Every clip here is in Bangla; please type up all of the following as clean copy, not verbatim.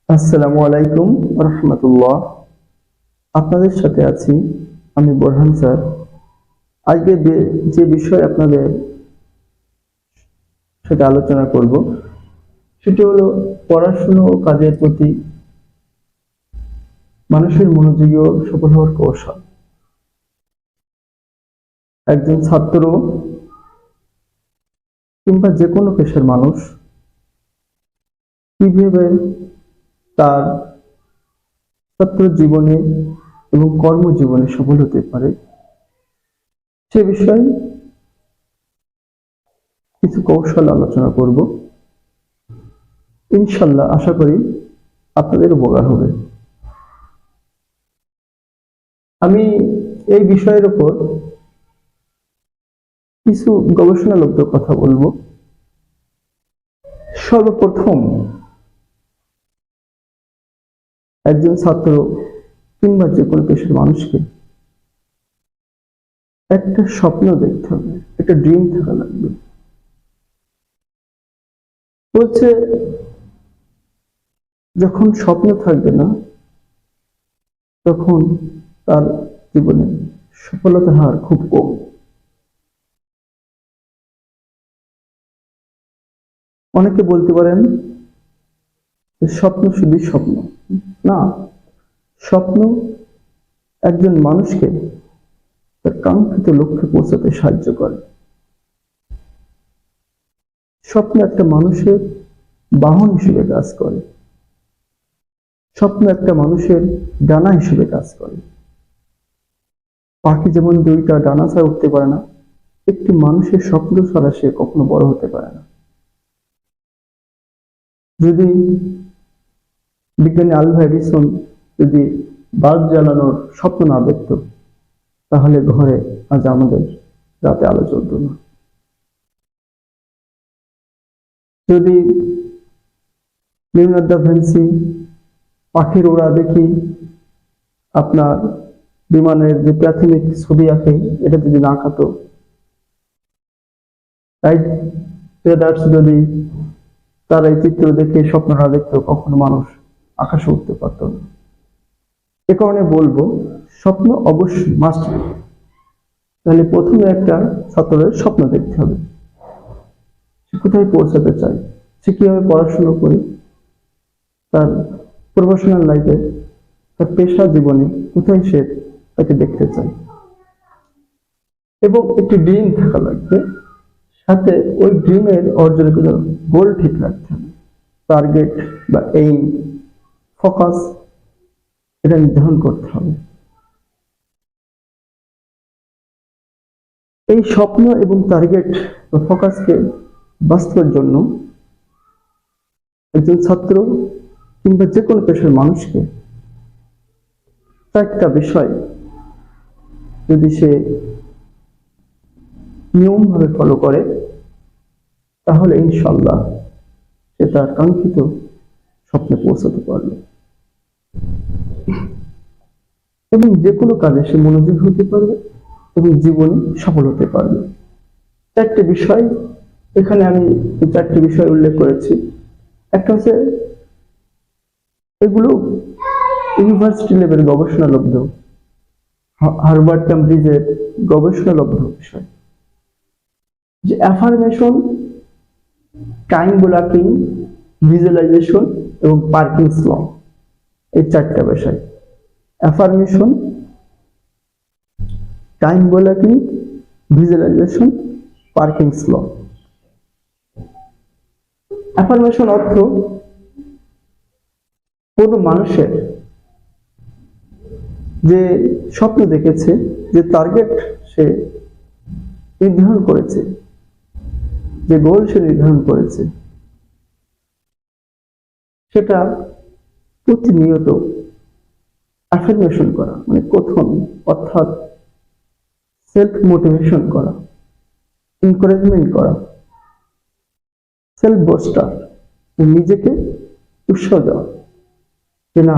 আসসালামু আলাইকুম রহমতুল্লাহ। আপনাদের সাথে আছি আমি বোরহান স্যার। আজকে যে বিষয় আপনাদের সাথে আলোচনা করব সেটি হলো পড়াশোনা ও কাজের প্রতি মানুষের মনোযোগী ও সফল হওয়ার কৌশল। একজন ছাত্র কিংবা যে কোনো পেশার মানুষ কিভাবে তার ছাত্র জীবনে এবং কর্মজীবনে সফল হতে পারে সে বিষয়ে কিছু কৌশল আলোচনা করব। ইনশাল্লাহ আশা করি আপনাদের উপকার হবে। আমি এই বিষয়ের উপর কিছু গবেষণালব্ধ কথা বলবো। সর্বপ্রথম একজন ছাত্র কিংবা যে কোনো পেশার মানুষকে একটা স্বপ্ন দেখতে হবে, একটা ড্রিম থাকা লাগবে। বলছে যখন স্বপ্ন থাকবে না তখন তার জীবনে সফলতার হার খুব কম। অনেকে বলতে পারেন স্বপ্ন শুধু স্বপ্ন না, স্বপ্ন একজন মানুষকে তার কাঙ্ক্ষিত লক্ষ্যে পৌঁছাতে সাহায্য করে। স্বপ্ন একটা মানুষের বাহন হিসেবে কাজ করে। স্বপ্ন একটা মানুষের ডানা হিসেবে কাজ করে। পাখি যেমন দুইটা ডানা ছাড়া উঠতে পারে না, একটি মানুষের স্বপ্ন ছাড়া সে কখনো বড় হতে পারে না। যদি বিজ্ঞানী আলভা এডিসন যদি বাল্ব জ্বালানোর স্বপ্ন না দেখত তাহলে ঘরে আজ আমাদের রাতে আলো জ্বলত না। যদি লিওনার্দো দা ভিঞ্চি পাখির ওড়া দেখি আপনার বিমানের যে প্রাথমিক ছবি আঁকে এটা যদি না আঁকাতো, রাইট ব্রাদার্স যদি তার এই চিত্র দেখে স্বপ্ন না দেখতো কখনো মানুষ আকাশে উঠতে পারত না। এ কারণে বলবো স্বপ্ন অবশ্যই মাস্ট। তাহলে প্রথমে একটা ছাত্রের স্বপ্ন দেখতে হবে, সে কোথায় পৌঁছাতে চায়, সে কিভাবে পড়াশোনা করে তার প্রফেশনাল লাইফে তার পেশা জীবনে কোথায় সে তাকে দেখতে চায়, এবং একটি ড্রিম থাকা লাগবে। সাথে ওই ড্রিমের অর্জনের জন্য গোল ঠিক রাখতে হবে, টার্গেট বা এইম, ফোকাস এটা নির্ধারণ করতে হবে। এই স্বপ্ন এবং টার্গেট বা ফোকাসকে বাস্তবের জন্য একজন ছাত্র কিংবা যে কোনো পেশার মানুষকে চারটা বিষয় যদি সে নিয়মভাবে ফলো করে তাহলে ইনশাল্লাহ সে তার কাঙ্ক্ষিত স্বপ্নে পৌঁছাতে পারবে এবং যে কোনো কাজে সে মনোযোগী হতে পারবে এবং জীবনে সফল হতে পারবে। চারটি বিষয় এখানে আমি চারটি বিষয় উল্লেখ করেছি। একটা হচ্ছে এগুলো ইউনিভার্সিটি লেভেল গবেষণালব্ধ, হার্ভার্ড ক্যামব্রিজের গবেষণালব্ধ বিষয়, যে অ্যাফার্মেশন, টাইম ব্লকিং, ভিজুয়ালাইজেশন এবং পার্কিংস ল। এই চারটা বিষয়, affirmation, time blocking, visualisation, Parkinson's law. Affirmation অর্থ কোন মানুষের যে স্বপ্ন দেখেছে, যে টার্গেট সে নির্ধারণ করেছে, যে গোল সে নির্ধারণ করেছে, সেটা প্রতিনিয়ত অ্যাফার্মেশন করা, মানে কথন, অর্থাৎ সেলফ মোটিভেশন করা, এনকারেজমেন্ট করা, সেলফ বোস্টার, নিজেকে উৎসাহ দেওয়া যে না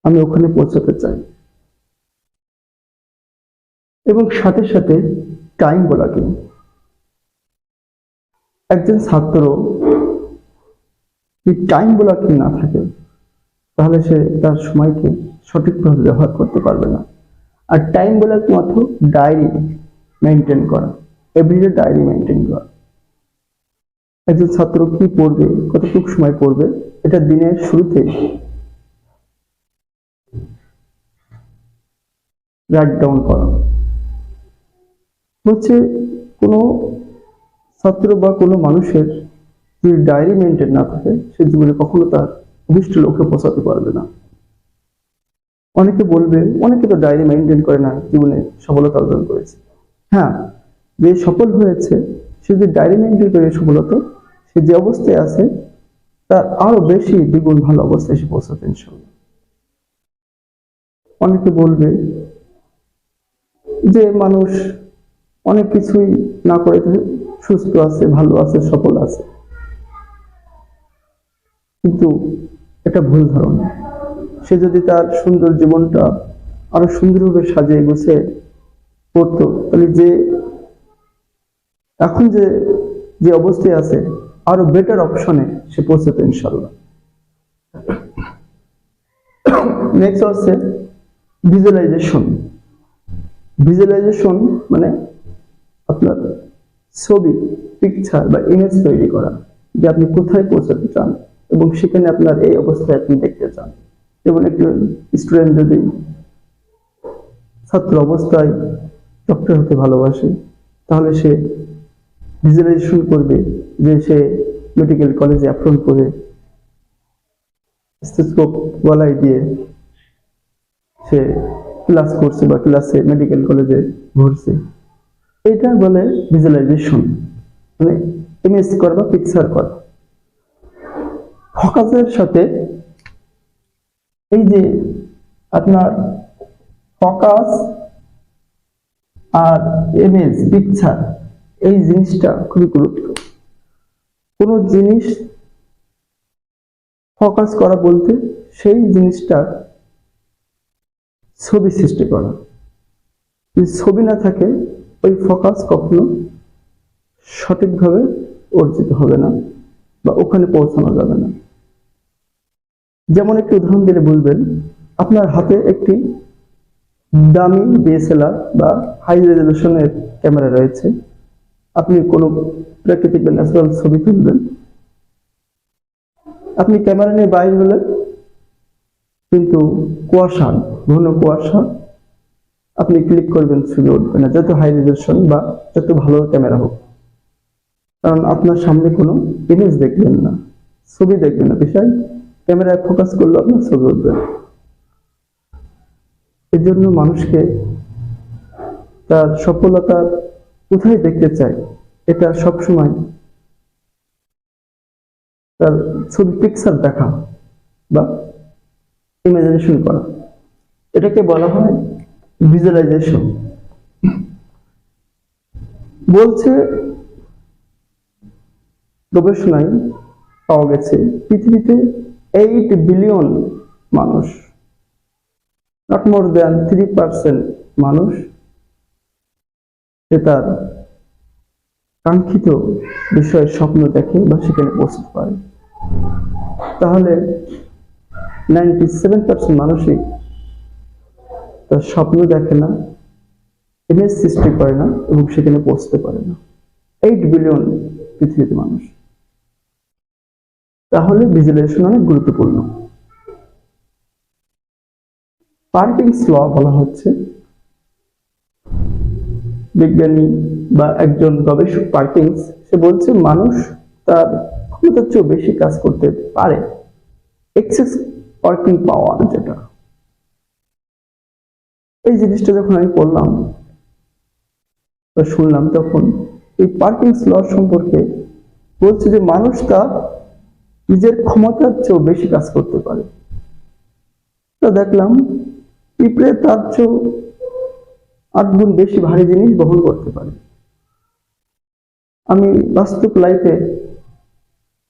আমি ওখানে পৌঁছাতে চাই। এবং সাথে সাথে টাইম ব্লকিং। একজন ছাত্র যদি টাইম ব্লকিং না থাকে তাহলে সে তার সময়কে সঠিকভাবে ব্যবহার করতে পারবে না। আর টাইম ব্লকিং অর্থ ডায়েরি মেনটেন করা, এভরিডে ডায়েরি মেনটেন করা। একজন ছাত্র কি পড়বে, কতটুকু সময় পড়বে, এটা দিনের শুরুতে রাইট ডাউন করা হচ্ছে। কোনো ছাত্র বা কোনো মানুষের যদি ডায়েরি মেনটেন না থাকে সে জীবনে কখনো তার অভিষ্ট লক্ষ্যে পৌঁছাতে পারবে না। অনেকে বলবে অনেকে তো ডায়েরি মেনটেন করে না, জীবনে সফলতা অর্জন করেছে। হ্যাঁ, যে সফল হয়েছে সে যে ডায়েরি মেনটেন করে সফলতা, সে যে অবস্থায় আছে তার আরো বেশি দ্বিগুণ ভালো অবস্থায় এসে পৌঁছাতে ইনশাআল্লাহ। অনেকে বলবে যে মানুষ অনেক কিছুই না করে সুস্থ আছে, ভালো আছে, সফল আছে, কিন্তু এটা ভুল ধারণা। সে যদি তার সুন্দর জীবনটা আরো সুন্দরভাবে সাজিয়ে গুছিয়ে করতো তাহলে যে এখন যে অবস্থায় আছে আরো বেটার অপশনে সে পৌঁছাতো ইনশাআল্লাহ। নেক্সট হচ্ছে ভিজুয়ালাইজেশন। ভিজুয়ালাইজেশন মানে আপনার ছবি, পিকচার বা ইমেজ তৈরি করা, যে আপনি কোথায় পৌঁছাতে চান এবং সেখানে আপনার এই অবস্থায় আপনি দেখতে চান। যেমন একজন স্টুডেন্ট যদি ছাত্র অবস্থায় ডক্টর হতে ভালোবাসে তাহলে সে ভিজুয়ালাইজেশন করবে যে সে মেডিকেল কলেজে অ্যাপ্রন করে স্টেথোস্কোপ গলায় দিয়ে সে ক্লাস করছে বা ক্লাসে মেডিকেল কলেজে ঘুরছে। এটা বলে ভিজুয়ালাইজেশন, মানে ইমেজ করা বা পিকচার করা। ফোকাসের সাথে এই যে আপনার ফোকাস আর ইমেজ পিকচার, এই জিনিসটা খুবই গুরুত্ব। কোন জিনিস ফোকাস করা বলতে সেই জিনিসটার ছবি সৃষ্টি করা। যদি ছবি না থাকে ওই ফোকাস কখনো সঠিকভাবে অর্জিত হবে না বা ওখানে পৌঁছানো যাবে না। যেমন একটি উদাহরণ দিলে বলবেন, আপনার হাতে একটি দামি ডিএসএলআর বা হাই রেজলিউশনের ক্যামেরা রয়েছে, আপনি কোনো প্রাকৃতিক বা ন্যাচারাল ছবি তুলবেন, আপনি ক্যামেরা নিয়ে বাইরে হলেন কিন্তু কুয়াশা, ঘন কুয়াশা, আপনি ক্লিক করবেন ছবি উঠবে না, যত হাই রেজলিউশন বা যত ভালো ক্যামেরা হোক, কারণ আপনার সামনে কোনো ইমেজ দেখবেন না, ছবি দেখবেন না, বিষয় ক্যামেরায় ফোকাস করলে আপনার ছবি উঠবে না। এর জন্য মানুষকে তার সফলতা কোথায় দেখতে চায় এটা সবসময় তার ছবি পিকচার দেখা বা ইমাজিনেশন করা, এটাকে বলা হয় ভিজুয়ালাইজেশন। বলছে গবেষণায় পাওয়া গেছে পৃথিবীতে 8 বিলিয়ন মানুষ, নট মোর দ্যান 3% মানুষ সে তার কাঙ্ক্ষিত বিষয়ের স্বপ্ন দেখে বা সেখানে পৌঁছতে পারে। তাহলে 97% মানুষই তার স্বপ্ন দেখে না, ইমেজ সৃষ্টি করে না এবং সেখানে পৌঁছতে পারে না। 8 বিলিয়ন পৃথিবীতে মানুষ। তাহলে ভিজুয়ালাইজেশন অনেক গুরুত্বপূর্ণ। পার্কিংস ল বলা হচ্ছে, বিজ্ঞানী বা একজন গবেষক পার্কিংস, সে বলছে মানুষ তার ক্ষমতার চেয়েও বেশি কাজ করতে পারে, এক্সেস ওয়ার্কিং পাওয়ার যেটা। এই জিনিসটা যখন আমি পড়লাম বা শুনলাম তখন এই পার্কিংস ল সম্পর্কে বলছে যে মানুষ তার নিজের ক্ষমতার চেয়েও বেশি কাজ করতে পারে। তো দেখলাম পিঁপড়ে তার চেয়েও 8 গুণ বেশি ভারী জিনিস বহন করতে পারে। আমি বাস্তব লাইফে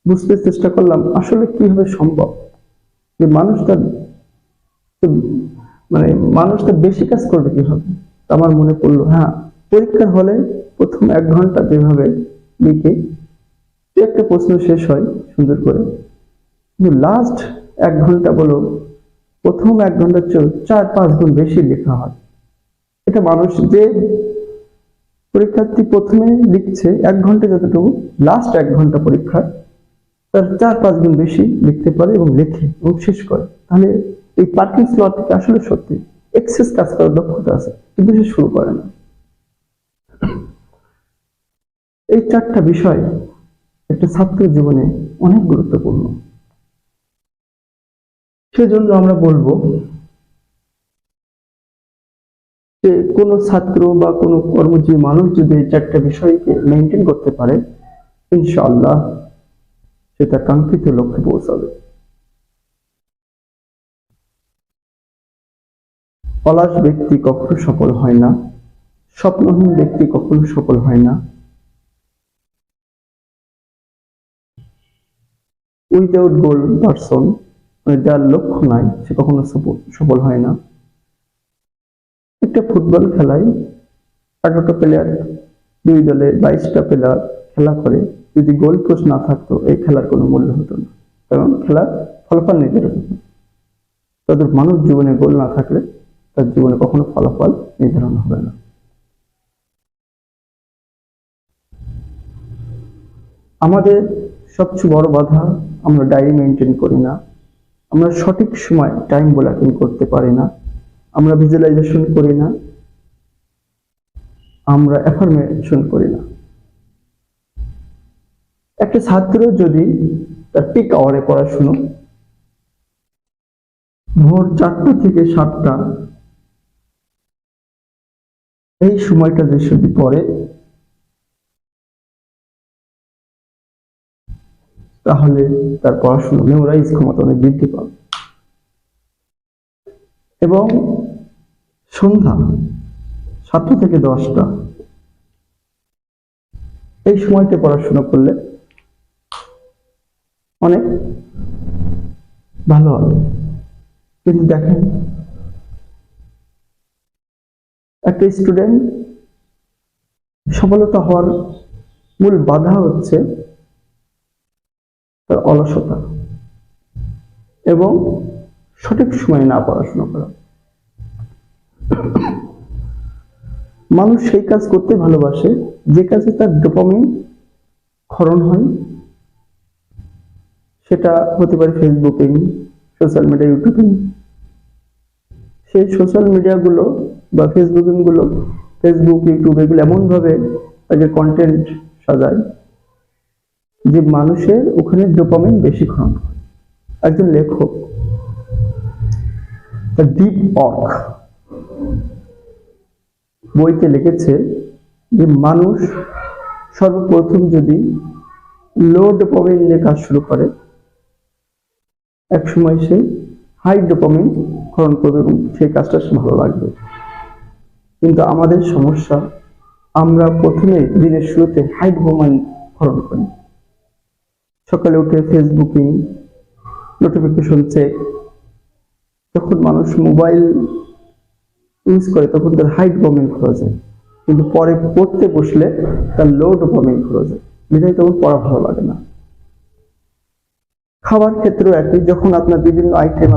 বুঝতে চেষ্টা করলাম আসলে কিভাবে সম্ভব যে মানুষ তার বেশি কাজ করবে কিভাবে। আমার মনে পড়লো, হ্যাঁ, পরীক্ষার হলে প্রথম 1 ঘন্টা যেভাবে লিখে একটা প্রশ্ন শেষ হয় সুন্দর করে, কিন্তু লাস্ট 1 ঘন্টা বলো, প্রথম 1 ঘন্টার চেয়ে 4-5 গুণ বেশি লেখা হয়। এটা মানুষ, যে পরীক্ষার্থী প্রথমে লিখছে 1 ঘন্টা যতটুকু, লাস্ট 1 ঘন্টা পরীক্ষায় তার 4-5 গুণ বেশি লিখতে পারে এবং লেখে এবং শেষ করে। তাহলে এই পার্কিংস ল থেকে আসলে সত্যি এক্সেস কাজ করার দক্ষতা আছে, কিন্তু সে শুরু করে না। এই 4টা বিষয় একটা ছাত্র জীবনে অনেক গুরুত্বপূর্ণ। সেজন্য আমরা বলবো যে কোনো ছাত্র বা কোনো কর্মজীবী মানুষ যদি এই 4টা বিষয়কে মেনটেন করতে পারে, ইনশাআল্লাহ সে তার কাঙ্ক্ষিত লক্ষ্যে পৌঁছাবে। অলস ব্যক্তি কখনো সফল হয় না, স্বপ্নহীন ব্যক্তি কখনো সফল হয় না, উইদাউট গোল পারসন, মানে যার লক্ষ্য নাই, সে কখনো সফল হয় না। একটা ফুটবল খেলায় 18টা প্লেয়ার, 2 দলে 22টা প্লেয়ার খেলা করে, যদি গোল পোস্ট না থাকতো এই খেলার কোনো মূল্য হতো না, কারণ খেলার ফলাফল নির্ধারণ হতো। তাদের মানব জীবনে গোল না থাকলে তার জীবনে কখনো ফলাফল নির্ধারণ হবে না। আমাদের সবচেয়ে বড় বাধা, আমরা ডায়েরি মেনটেন করি না, আমরা সঠিক সময় টাইম ব্লকিং করতে পারি না, আমরা ভিজুয়ালাইজেশন করি না, আমরা অ্যাফার্মেশন করি না। একটা ছাত্র যদি তার পিক আওয়ারে পড়াশুনো ভোর 4টা থেকে 7টা, এই সময়টা যে যদি পড়ে, তাহলে তার পড়াশোনা মেমোরাইজ ক্ষমতা অনেক বৃদ্ধি পাবে। এবং সন্ধ্যা 7টা থেকে 10টা, এই সময়তে পড়াশোনা করলে অনেক ভালো হবে। কিন্তু দেখেন, একটা স্টুডেন্ট সফলতা হওয়ার মূল বাধা হচ্ছে তার অলসতা এবং সঠিক সময়ে না পড়াশোনা করা। মানুষ সেই কাজ করতে ভালোবাসে যে কাজে তার ডোপামিন ক্ষরণ হয়। সেটা হতে পারে ফেসবুকিং, সোশ্যাল মিডিয়া, ইউটিউবিং। সেই সোশ্যাল মিডিয়াগুলো বা ফেসবুক, ইউটিউব এগুলো এমনভাবে তাকে কন্টেন্ট সাজায় যে মানুষের ওখানে ডোপামিন বেশি ক্ষরণ হয়। একজন লেখক ডিপ ওয়ার্ক বইতে লিখেছে যে মানুষ সর্বপ্রথম যদি লো ডোপামিন নিয়ে কাজ শুরু করে, একসময় সে হাই ডোপামিন ক্ষরণ করবে এবং সেই কাজটা ভালো লাগবে। কিন্তু আমাদের সমস্যা, আমরা প্রথমে দিনের শুরুতে হাই ডোপামিন ক্ষরণ করি। সকালে উঠে ফেসবুকিং, নোটিফিকেশন চেক, যখন মানুষ মোবাইল ইউজ করে তখন তার হাই ডোপামিন খরচ হয়, কিন্তু পরে পড়তে বসলে তার লো ডোপামিন খরচ হয়, বিধায় তখন পড়া ভালো লাগে না। খাবার ক্ষেত্রেও একই, যখন আপনার বিভিন্ন আইটেম